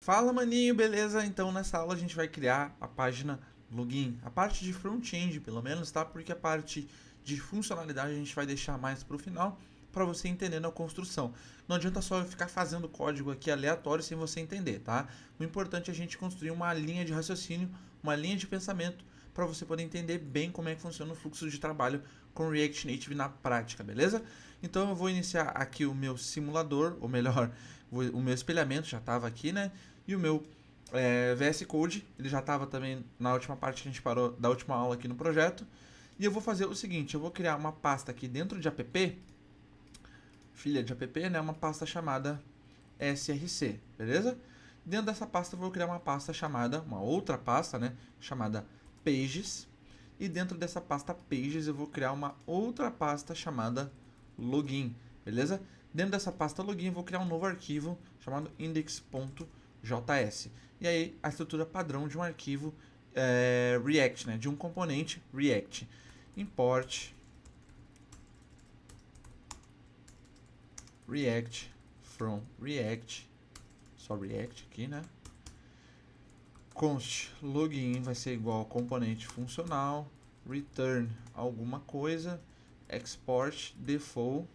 Fala, maninho, beleza? Então nessa aula a gente vai criar a página login, a parte de front-end pelo menos, tá? Porque a parte de funcionalidade a gente vai deixar mais para o final para você entender na construção. Não adianta só eu ficar fazendo código aqui aleatório sem você entender, tá? O importante é a gente construir uma linha de raciocínio, uma linha de pensamento para você poder entender bem como é que funciona o fluxo de trabalho com React Native na prática, beleza? Então eu vou iniciar aqui o meu simulador, ou melhor, o meu espelhamento já estava aqui, né? E o meu VS Code, ele já estava também na última parte que a gente parou da última aula aqui no projeto. E eu vou fazer o seguinte, eu vou criar uma pasta aqui dentro de app, filha de app, né? Uma pasta chamada src, beleza? Dentro dessa pasta eu vou criar uma pasta chamada, uma outra pasta, né? Chamada pages. E dentro dessa pasta pages eu vou criar uma outra pasta chamada login, beleza? Dentro dessa pasta login eu vou criar um novo arquivo chamado index.js. E aí a estrutura padrão de um arquivo React, né? De um componente React. Import React from React, só React aqui, né? Const login vai ser igual ao componente funcional, return alguma coisa, export default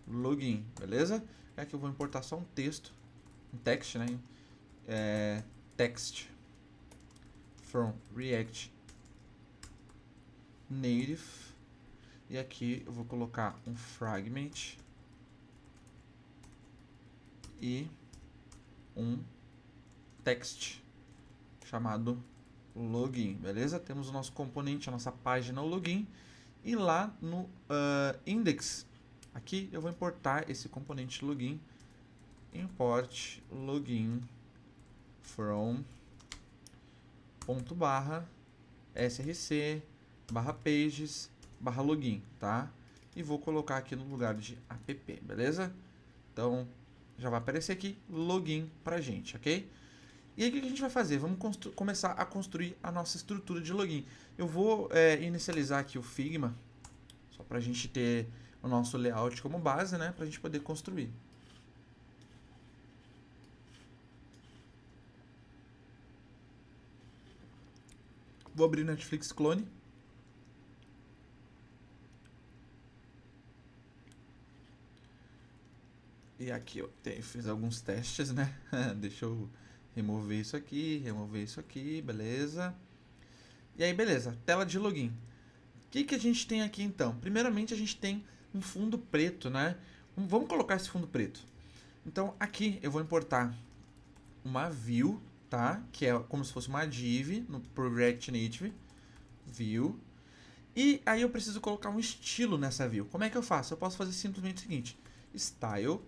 login, beleza? Aqui eu vou importar só um texto, um text, né? Text from React Native, e aqui eu vou colocar um fragment e um text chamado login, beleza? Temos o nosso componente, a nossa página, o login, e lá no index, aqui eu vou importar esse componente login, import login from ponto barra src barra pages barra login, tá? E vou colocar aqui no lugar de app, beleza? Então já vai aparecer aqui login pra gente, ok? E aí o que a gente vai fazer? Vamos começar a construir a nossa estrutura de login. Eu vou inicializar aqui o Figma, só para a gente ter o nosso layout como base, né? Para a gente poder construir. Vou abrir Netflix Clone. E aqui eu fiz alguns testes, né? Deixa eu remover isso aqui, beleza. E aí, beleza, tela de login. O que a gente tem aqui então? Primeiramente a gente tem um fundo preto, né? Vamos colocar esse fundo preto. Então aqui eu vou importar uma view, tá? Que é como se fosse uma div pro React Native, view. E aí eu preciso colocar um estilo nessa view. Como é que eu faço? Eu posso fazer simplesmente o seguinte, style,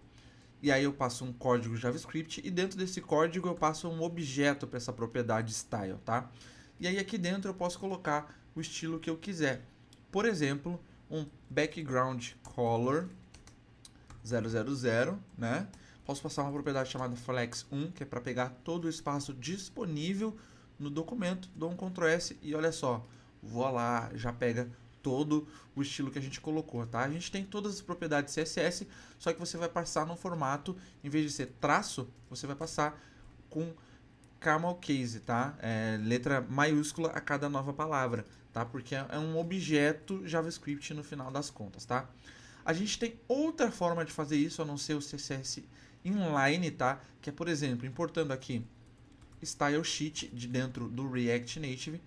e aí eu passo um código JavaScript, e dentro desse código eu passo um objeto para essa propriedade style, tá? E aí aqui dentro eu posso colocar o estilo que eu quiser. Por exemplo, um background color 000, né? Posso passar uma propriedade chamada flex1, que é para pegar todo o espaço disponível no documento, dou um Ctrl S e olha só, vou lá, já pega todo o estilo que a gente colocou, tá? A gente tem todas as propriedades CSS, só que você vai passar no formato, em vez de ser traço, você vai passar com camel case, tá? Letra maiúscula a cada nova palavra, tá? Porque é um objeto JavaScript no final das contas, tá? A gente tem outra forma de fazer isso, a não ser o CSS inline, tá? Que é, por exemplo, importando aqui style sheet de dentro do React Native.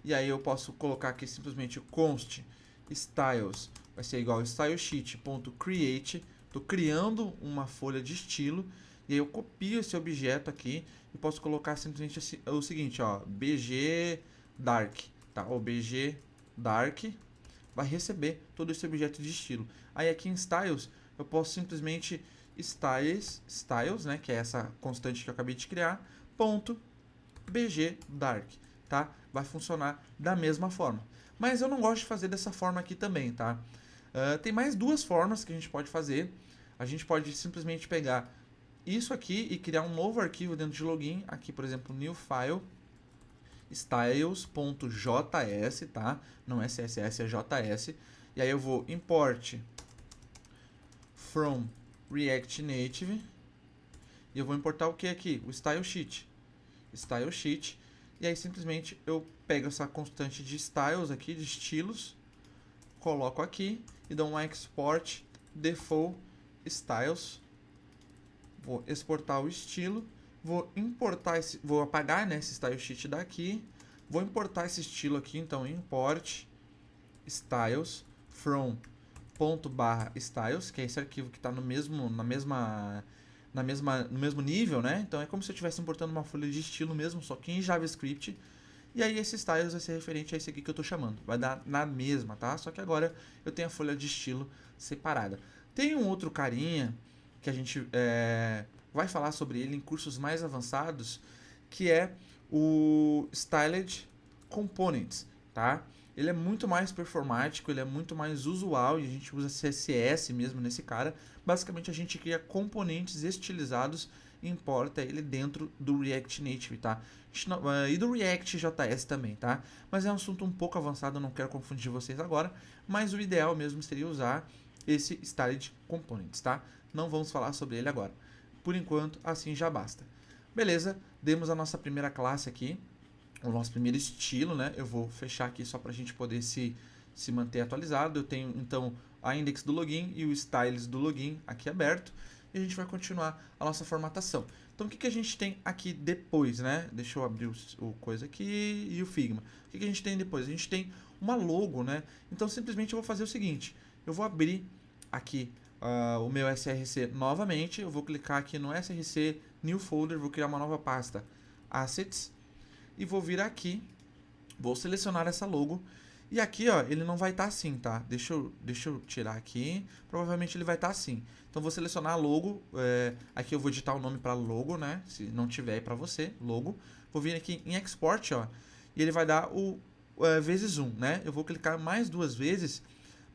E aí eu posso colocar aqui simplesmente const styles vai ser igual a stylesheet.create. Estou criando uma folha de estilo. E aí eu copio esse objeto aqui e posso colocar simplesmente o seguinte, ó, bg dark, tá? O bg dark vai receber todo esse objeto de estilo. Aí aqui em styles eu posso simplesmente styles, né, que é essa constante que eu acabei de criar, ponto bg dark, tá? Vai funcionar da mesma forma. Mas eu não gosto de fazer dessa forma aqui também, tá? Tem mais duas formas que a gente pode fazer. A gente pode simplesmente pegar isso aqui e criar um novo arquivo dentro de login. Aqui, por exemplo, new file styles.js, tá? Não é CSS, é JS. E aí eu vou import from React Native. E eu vou importar o que aqui? O Style Sheet. Style Sheet. E aí simplesmente eu pego essa constante de styles aqui, de estilos, coloco aqui e dou um export default styles. Vou exportar o estilo, vou importar esse, vou apagar, né, esse style sheet daqui, vou importar esse estilo aqui, então import styles from ./styles, que é esse arquivo que está no mesmo nível, né? Então é como se eu estivesse importando uma folha de estilo mesmo, só que em JavaScript. E aí esse styles vai ser referente a esse aqui que eu estou chamando. Vai dar na mesma, tá? Só que agora eu tenho a folha de estilo separada. Tem um outro carinha que a gente vai falar sobre ele em cursos mais avançados, que é o Styled Components, tá? Ele é muito mais performático, ele é muito mais usual e a gente usa CSS mesmo nesse cara. Basicamente a gente cria componentes estilizados e importa ele dentro do React Native, tá? E do React JS também, tá? Mas é um assunto um pouco avançado, eu não quero confundir vocês agora, mas o ideal mesmo seria usar esse Styled Components, tá? Não vamos falar sobre ele agora. Por enquanto, assim já basta. Beleza, demos a nossa primeira classe aqui, o nosso primeiro estilo, né? Eu vou fechar aqui só para a gente poder se manter atualizado. Eu tenho, então, a index do login e o styles do login aqui aberto. E a gente vai continuar a nossa formatação. Então, o que a gente tem aqui depois, né? Deixa eu abrir o coisa aqui e o Figma. O que a gente tem depois? A gente tem uma logo, né? Então, simplesmente eu vou fazer o seguinte. Eu vou abrir aqui o meu SRC novamente. Eu vou clicar aqui no SRC New Folder. Vou criar uma nova pasta Assets. E vou vir aqui, vou selecionar essa logo. E aqui, ó, ele não vai estar assim, tá? Deixa eu tirar aqui. Provavelmente ele vai estar assim. Então, vou selecionar a logo. Aqui eu vou digitar o nome para logo, né? Se não tiver aí para você, logo. Vou vir aqui em Export, ó. E ele vai dar o vezes 1, né? Eu vou clicar mais 2 vezes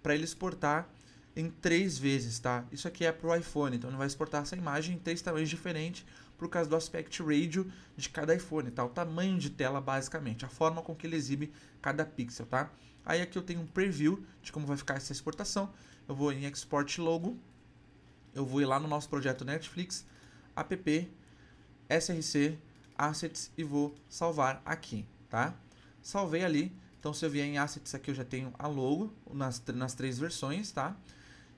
para ele exportar em 3 vezes, tá? Isso aqui é para o iPhone. Então, ele vai exportar essa imagem em 3 tamanhos diferentes por causa do aspect ratio de cada iPhone, tá? O tamanho de tela, basicamente, a forma com que ele exibe cada pixel, tá? Aí aqui eu tenho um preview de como vai ficar essa exportação. Eu vou em Export Logo, eu vou ir lá no nosso projeto Netflix, app, src, assets e vou salvar aqui, tá? Salvei ali, então se eu vier em assets aqui eu já tenho a logo nas 3 versões, tá?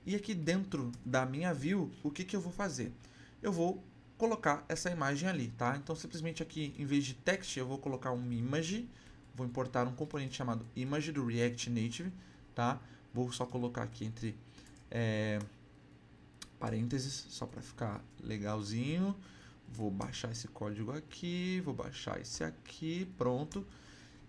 E aqui dentro da minha view, o que eu vou fazer? Eu vou colocar essa imagem ali, tá? Então, simplesmente aqui, em vez de text, eu vou colocar um image, vou importar um componente chamado image do React Native, tá? Vou só colocar aqui entre parênteses, só para ficar legalzinho. Vou baixar esse código aqui, vou baixar esse aqui, pronto.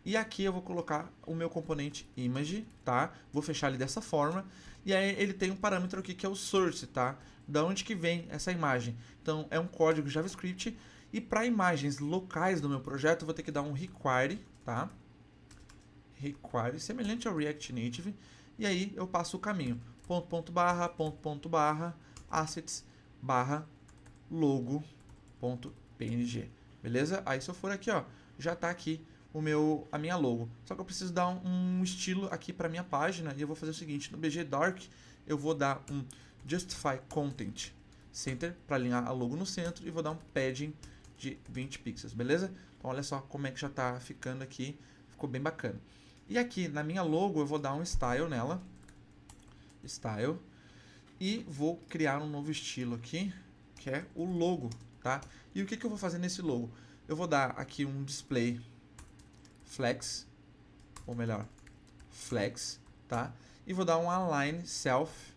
E aqui eu vou colocar o meu componente image, tá? Vou fechar ele dessa forma. E aí ele tem um parâmetro aqui que é o source, tá? Da onde que vem essa imagem. Então é um código JavaScript. E para imagens locais do meu projeto eu vou ter que dar um require, tá? Require, semelhante ao React Native. E aí eu passo o caminho. Ponto barra, assets barra logo.png. Beleza? Aí se eu for aqui, ó, já tá aqui a minha logo. Só que eu preciso dar um estilo aqui para minha página e eu vou fazer o seguinte, no BG Dark eu vou dar um Justify Content Center para alinhar a logo no centro e vou dar um padding de 20 pixels, beleza? Então olha só como é que já está ficando aqui, ficou bem bacana. E aqui na minha logo eu vou dar um style nela, style, e vou criar um novo estilo aqui, que é o logo, tá? E o que eu vou fazer nesse logo? Eu vou dar aqui um display flex, ou melhor, flex, tá? E vou dar um align self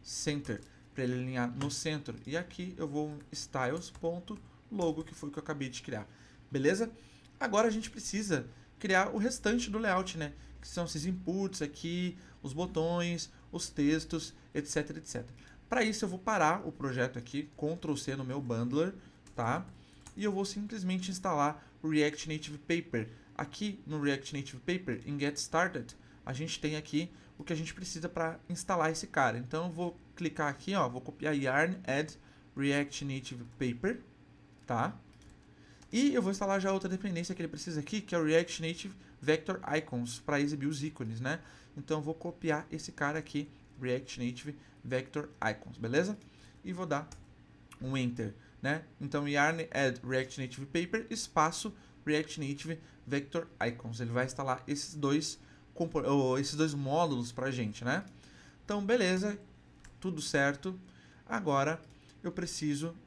center para ele alinhar no centro. E aqui eu vou styles.logo, que foi o que eu acabei de criar. Beleza? Agora a gente precisa criar o restante do layout, né? Que são esses inputs aqui, os botões, os textos, etc, etc. Para isso eu vou parar o projeto aqui, Ctrl C no meu bundler, tá? E eu vou simplesmente instalar o React Native Paper. Aqui no React Native Paper, em Get Started, a gente tem aqui o que a gente precisa para instalar esse cara. Então eu vou clicar aqui, ó, vou copiar yarn add React Native Paper, tá? E eu vou instalar já outra dependência que ele precisa aqui, que é o React Native Vector Icons, para exibir os ícones, né? Então eu vou copiar esse cara aqui, React Native Vector Icons, beleza? E vou dar um Enter. né? Então, yarn add React Native Paper, espaço React Native Vector Icons. Ele vai instalar esses dois módulos pra gente, né? Então, beleza, tudo certo. Agora, eu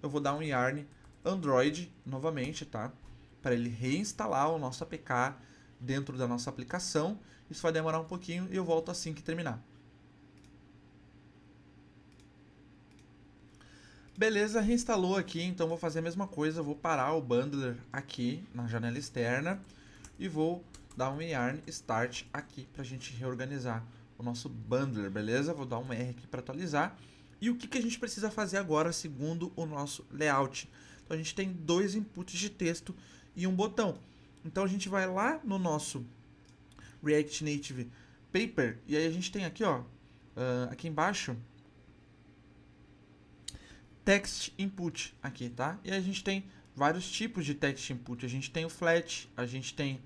vou dar um yarn Android novamente, tá? Para ele reinstalar o nosso APK dentro da nossa aplicação. Isso vai demorar um pouquinho e eu volto assim que terminar. Beleza, reinstalou aqui, então vou fazer a mesma coisa, vou parar o bundler aqui na janela externa e vou dar um yarn start aqui para a gente reorganizar o nosso bundler, beleza? Vou dar um R aqui para atualizar. E o que a gente precisa fazer agora segundo o nosso layout? Então a gente tem dois inputs de texto e um botão. Então a gente vai lá no nosso React Native Paper e aí a gente tem aqui, ó, aqui embaixo, text input aqui, tá? E a gente tem vários tipos de text input. A gente tem o flat, a gente tem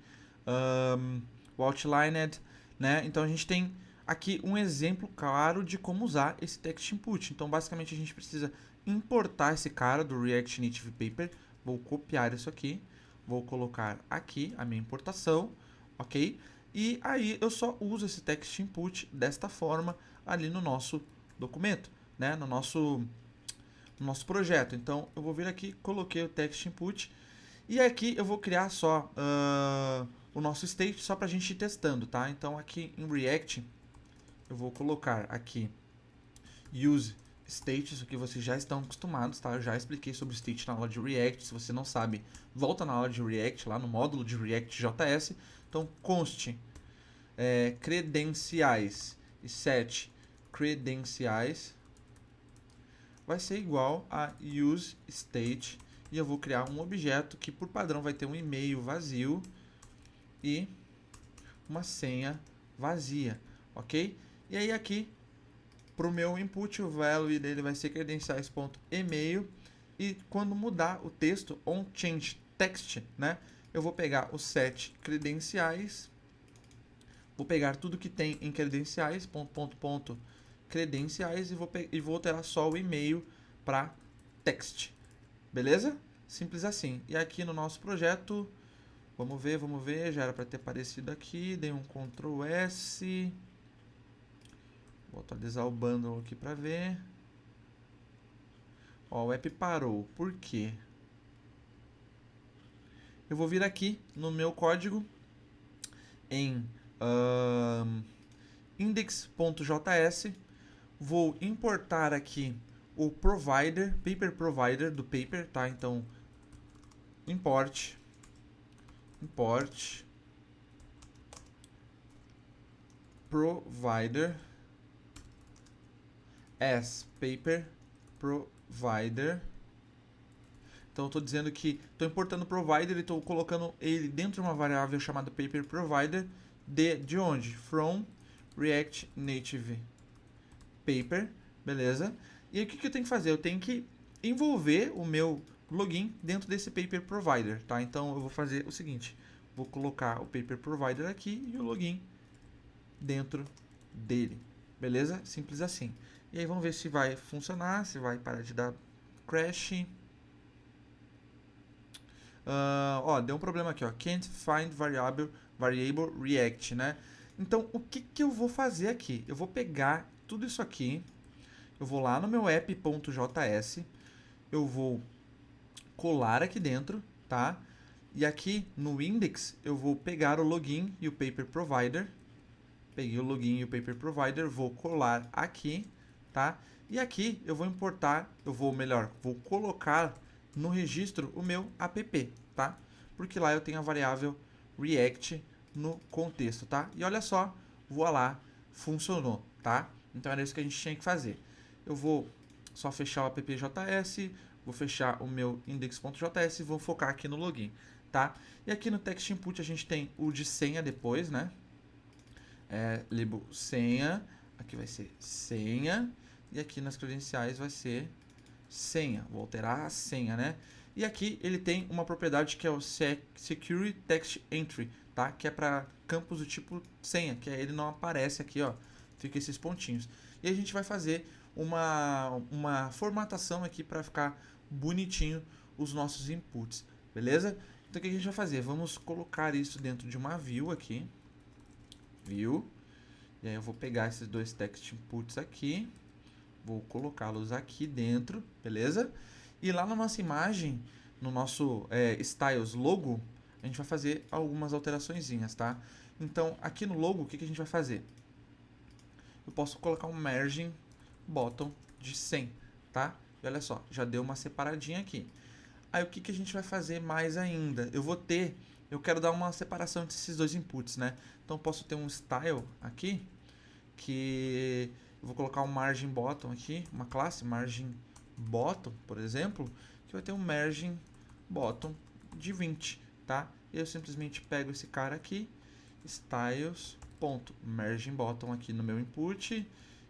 o outlined, né? Então a gente tem aqui um exemplo claro de como usar esse text input. Então basicamente a gente precisa importar esse cara do React Native Paper. Vou copiar isso aqui, vou colocar aqui a minha importação, ok? E aí eu só uso esse text input desta forma ali no nosso documento, né? No nosso projeto. Então eu vou vir aqui, coloquei o text input e aqui eu vou criar só o nosso state só para a gente ir testando, tá? Então aqui em React eu vou colocar aqui use state, isso aqui vocês já estão acostumados, tá? Eu já expliquei sobre state na aula de React. Se você não sabe, volta na aula de React lá no módulo de React JS. Então const credenciais e set credenciais vai ser igual a useState e eu vou criar um objeto que por padrão vai ter um e-mail vazio e uma senha vazia, ok? E aí aqui para o meu input o value dele vai ser credenciais.email e quando mudar o texto onChangeText, né? Eu vou pegar o set credenciais, vou pegar tudo que tem em credenciais, credenciais e vou alterar só o e-mail para text, beleza? Simples assim. E aqui no nosso projeto, vamos ver, já era para ter aparecido aqui, dei um Ctrl S, vou atualizar o bundle aqui para ver. Ó, o app parou, por quê? Eu vou vir aqui no meu código em index.js, vou importar aqui o provider, paper provider do paper, tá? Então, import provider as paper provider. Então, eu estou dizendo que estou importando o provider e estou colocando ele dentro de uma variável chamada paper provider de onde? From React Native Paper, beleza? E aí o que eu tenho que fazer? Eu tenho que envolver o meu login dentro desse Paper Provider, tá? Então eu vou fazer o seguinte, vou colocar o Paper Provider aqui e o login dentro dele, beleza? Simples assim. E aí vamos ver se vai funcionar, se vai parar de dar crash. Ó, deu um problema aqui, ó, can't find variable React, né? Então o que eu vou fazer aqui? Eu vou pegar tudo isso aqui, eu vou lá no meu app.js, eu vou colar aqui dentro, tá? E aqui no index eu vou pegar o login e o paper provider. Peguei o login e o paper provider, vou colar aqui, tá? E aqui eu vou importar, vou colocar no registro o meu app, tá? Porque lá eu tenho a variável React no contexto, tá? E olha só, voilá, funcionou, tá? Então era isso que a gente tinha que fazer. Eu vou só fechar o app.js, vou fechar o meu index.js e vou focar aqui no login, tá? E aqui no text input a gente tem o de senha depois, né? Label senha, aqui vai ser senha, e aqui nas credenciais vai ser senha. Vou alterar a senha, né? E aqui ele tem uma propriedade que é o Security Text Entry, tá? Que é para campos do tipo senha, que ele não aparece aqui, ó. Fica esses pontinhos. E a gente vai fazer uma formatação aqui para ficar bonitinho os nossos inputs, beleza? Então o que a gente vai fazer? Vamos colocar isso dentro de uma view aqui, view, e aí eu vou pegar esses dois text inputs aqui, vou colocá-los aqui dentro, beleza? E lá na nossa imagem, no nosso styles logo, a gente vai fazer algumas alteraçõezinhas, tá? Então, aqui no logo, o que a gente vai fazer? Eu posso colocar um margin bottom de 100, tá? E olha só, já deu uma separadinha aqui. Aí o que a gente vai fazer mais ainda? Eu quero dar uma separação entre esses dois inputs, né? Então eu posso ter um style aqui, que eu vou colocar um margin bottom aqui, uma classe margin bottom, por exemplo, que vai ter um margin bottom de 20, tá? E eu simplesmente pego esse cara aqui, styles.margin bottom aqui no meu input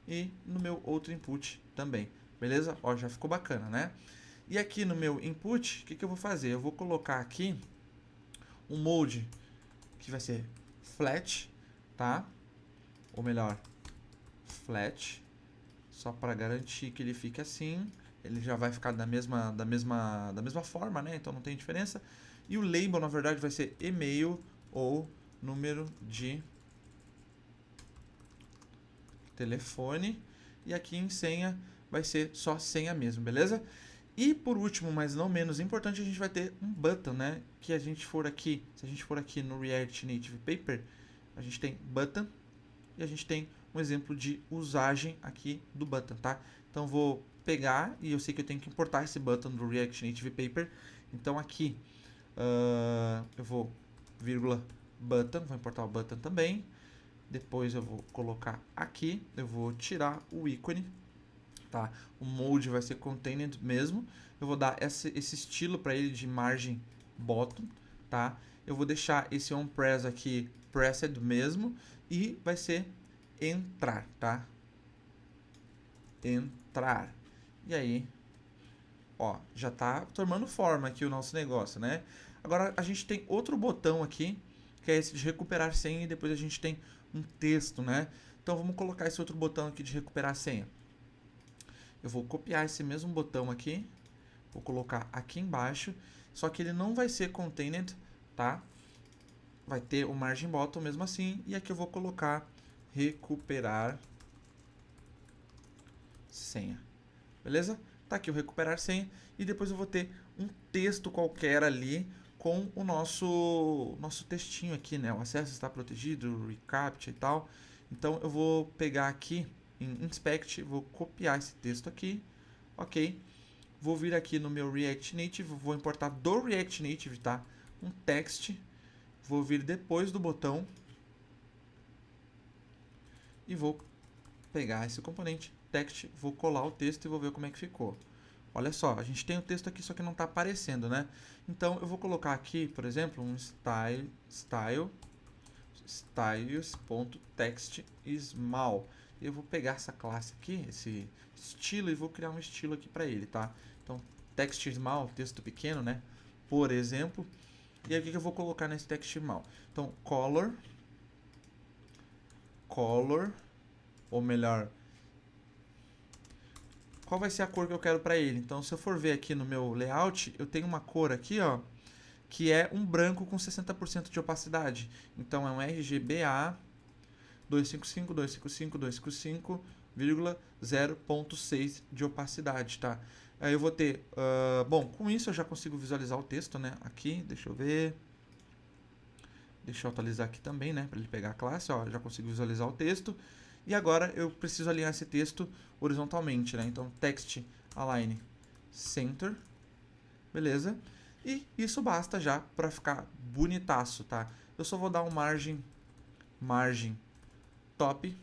e no meu outro input também, beleza? Ó, já ficou bacana, né? E aqui no meu input, o que eu vou fazer? Eu vou colocar aqui um mode que vai ser flat, tá? Ou melhor, flat, só para garantir que ele fique assim. Ele já vai ficar da mesma forma, né? Então não tem diferença. E o label, na verdade, vai ser e-mail ou número de telefone. E aqui em senha vai ser só senha mesmo, beleza? E por último, mas não menos importante, a gente vai ter um button, né? Que a gente for aqui, se a gente for aqui no React Native Paper, a gente tem button e a gente tem um exemplo de usagem aqui do button, tá? Então vou pegar e eu sei que eu tenho que importar esse button do React Native Paper. Então aqui eu vou vírgula button, vou importar o button também. Depois eu vou colocar aqui, eu vou tirar o ícone. Tá? O mode vai ser contained mesmo. Eu vou dar esse estilo para ele de margin bottom, tá? Eu vou deixar esse onPress aqui pressed mesmo e vai ser entrar, tá? Entrar. E aí, ó, já tá tomando forma aqui o nosso negócio, né? Agora a gente tem outro botão aqui, que é esse de recuperar senha, e depois a gente tem um texto, né? Então vamos colocar esse outro botão aqui de recuperar senha. Eu vou copiar esse mesmo botão aqui, vou colocar aqui embaixo, só que ele não vai ser contained, tá? Vai ter o margin bottom mesmo assim, e aqui eu vou colocar recuperar senha, beleza? Tá aqui o recuperar senha, e depois eu vou ter um texto qualquer ali com o nosso textinho aqui, né? O acesso está protegido, o reCAPTCHA e tal. Então eu vou pegar aqui em Inspect, vou copiar esse texto aqui, ok? Vou vir aqui no meu React Native, vou importar do React Native, tá? Um text, vou vir depois do botão e vou pegar esse componente text, vou colar o texto e vou ver como é que ficou. Olha só, a gente tem o texto aqui, só que não está aparecendo, né? Então eu vou colocar aqui, por exemplo, um styles.textSmall. Eu vou pegar essa classe aqui, esse estilo, e vou criar um estilo aqui para ele, tá? Então, text small, texto pequeno, né? Por exemplo. E aí, o que eu vou colocar nesse text small? Então, color, ou melhor, qual vai ser a cor que eu quero para ele? Então, se eu for ver aqui no meu layout, eu tenho uma cor aqui, ó, que é um branco com 60% de opacidade. Então, é um RGBA 255.255.255,0.6 de opacidade, tá? Aí eu vou ter... bom, com isso eu já consigo visualizar o texto, né? Aqui, deixa eu ver... Deixa eu atualizar aqui também, né? Para ele pegar a classe, ó, já consigo visualizar o texto. E agora eu preciso alinhar esse texto horizontalmente, né? Então, text align center. Beleza? E isso basta já para ficar bonitaço, tá? Eu só vou dar um margem top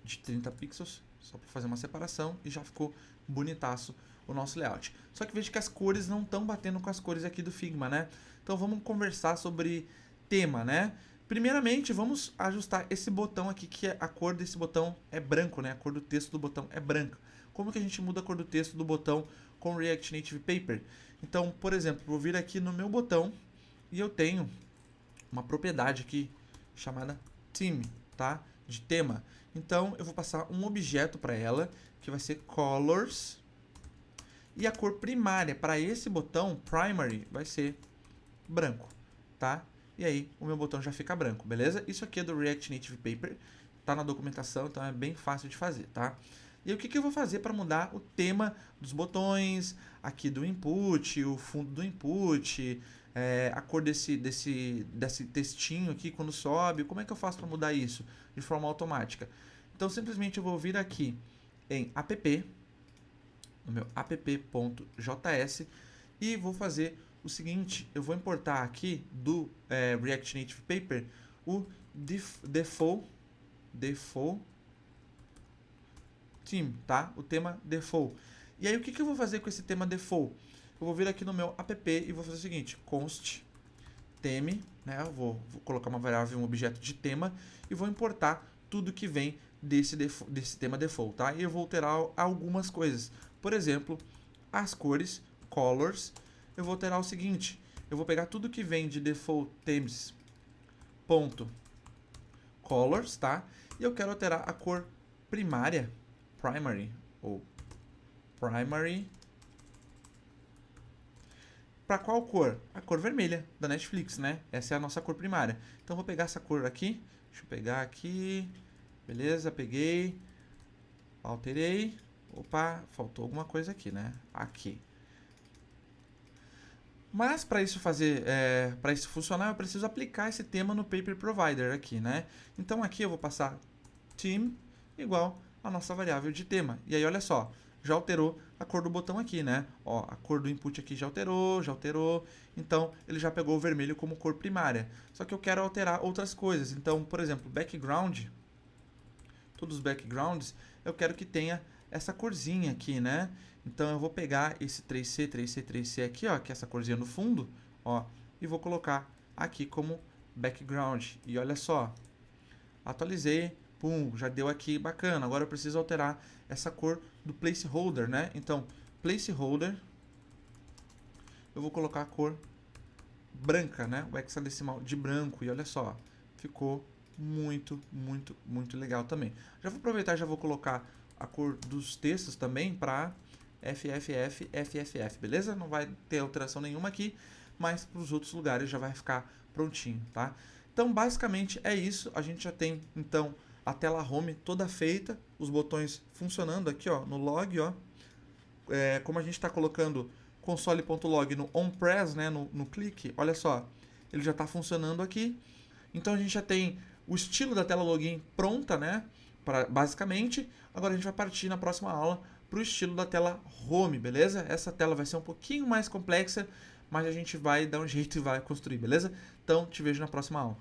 de 30 pixels, só para fazer uma separação, e já ficou bonitaço o nosso layout. Só que veja que as cores não estão batendo com as cores aqui do Figma, né? Então vamos conversar sobre tema, né? Primeiramente, vamos ajustar esse botão aqui, que a cor desse botão é branco, né? A cor do texto do botão é branca. Como que a gente muda a cor do texto do botão com React Native Paper? Então, por exemplo, vou vir aqui no meu botão e eu tenho uma propriedade aqui chamada theme, tá? De tema. Então, eu vou passar um objeto para ela, que vai ser colors, E a cor primária para esse botão, primary, vai ser branco, tá? E aí o meu botão já fica branco, beleza? Isso aqui é do React Native Paper, tá na documentação, então é bem fácil de fazer, tá? E aí, o que eu vou fazer para mudar o tema dos botões, aqui do input, o fundo do input, a cor desse textinho aqui quando sobe, como é que eu faço para mudar isso de forma automática? Então, simplesmente eu vou vir aqui em app, no meu app.js, e vou fazer o seguinte, eu vou importar aqui do React Native Paper o default theme, tá? O tema default. E aí o que eu vou fazer com esse tema default? Eu vou vir aqui no meu app e vou fazer o seguinte, const theme, né? Eu vou colocar uma variável, um objeto de tema e vou importar tudo que vem desse tema default, tá? E eu vou alterar algumas coisas. Por exemplo, as cores, colors, eu vou alterar o seguinte, eu vou pegar tudo que vem de default themes ponto colors, tá? E eu quero alterar a cor primária, primary, ou primary, para qual cor? A cor vermelha da Netflix, né? Essa é a nossa cor primária. Então, vou pegar essa cor aqui, deixa eu pegar aqui, beleza, peguei, alterei, opa, faltou alguma coisa aqui, né? Aqui. Mas para isso para isso funcionar, eu preciso aplicar esse tema no Paper Provider aqui, né? Então aqui eu vou passar theme igual a nossa variável de tema. E aí olha só, já alterou a cor do botão aqui, né? Ó, a cor do input aqui já alterou. Então ele já pegou o vermelho como cor primária. Só que eu quero alterar outras coisas. Então, por exemplo, background, todos os backgrounds, eu quero que tenha essa corzinha aqui, né? Então eu vou pegar esse 3C aqui, ó, que é essa corzinha no fundo, ó, e vou colocar aqui como background. E olha só, atualizei, pum, já deu aqui, bacana. Agora eu preciso alterar essa cor do placeholder, né? Então, placeholder, eu vou colocar a cor branca, né? O hexadecimal de branco. E olha só, ficou muito legal também. Já vou aproveitar, já vou colocar a cor dos textos também para FFF, beleza? Não vai ter alteração nenhuma aqui, mas para os outros lugares já vai ficar prontinho, tá? Então, basicamente é isso. A gente já tem, então, a tela home toda feita, os botões funcionando aqui, ó, no log, ó. Como a gente está colocando console.log no onPress, né, no clique, olha só, ele já está funcionando aqui. Então, a gente já tem o estilo da tela login pronta, né, basicamente. Agora a gente vai partir na próxima aula para o estilo da tela home, beleza? Essa tela vai ser um pouquinho mais complexa, mas a gente vai dar um jeito e vai construir, beleza? Então, te vejo na próxima aula.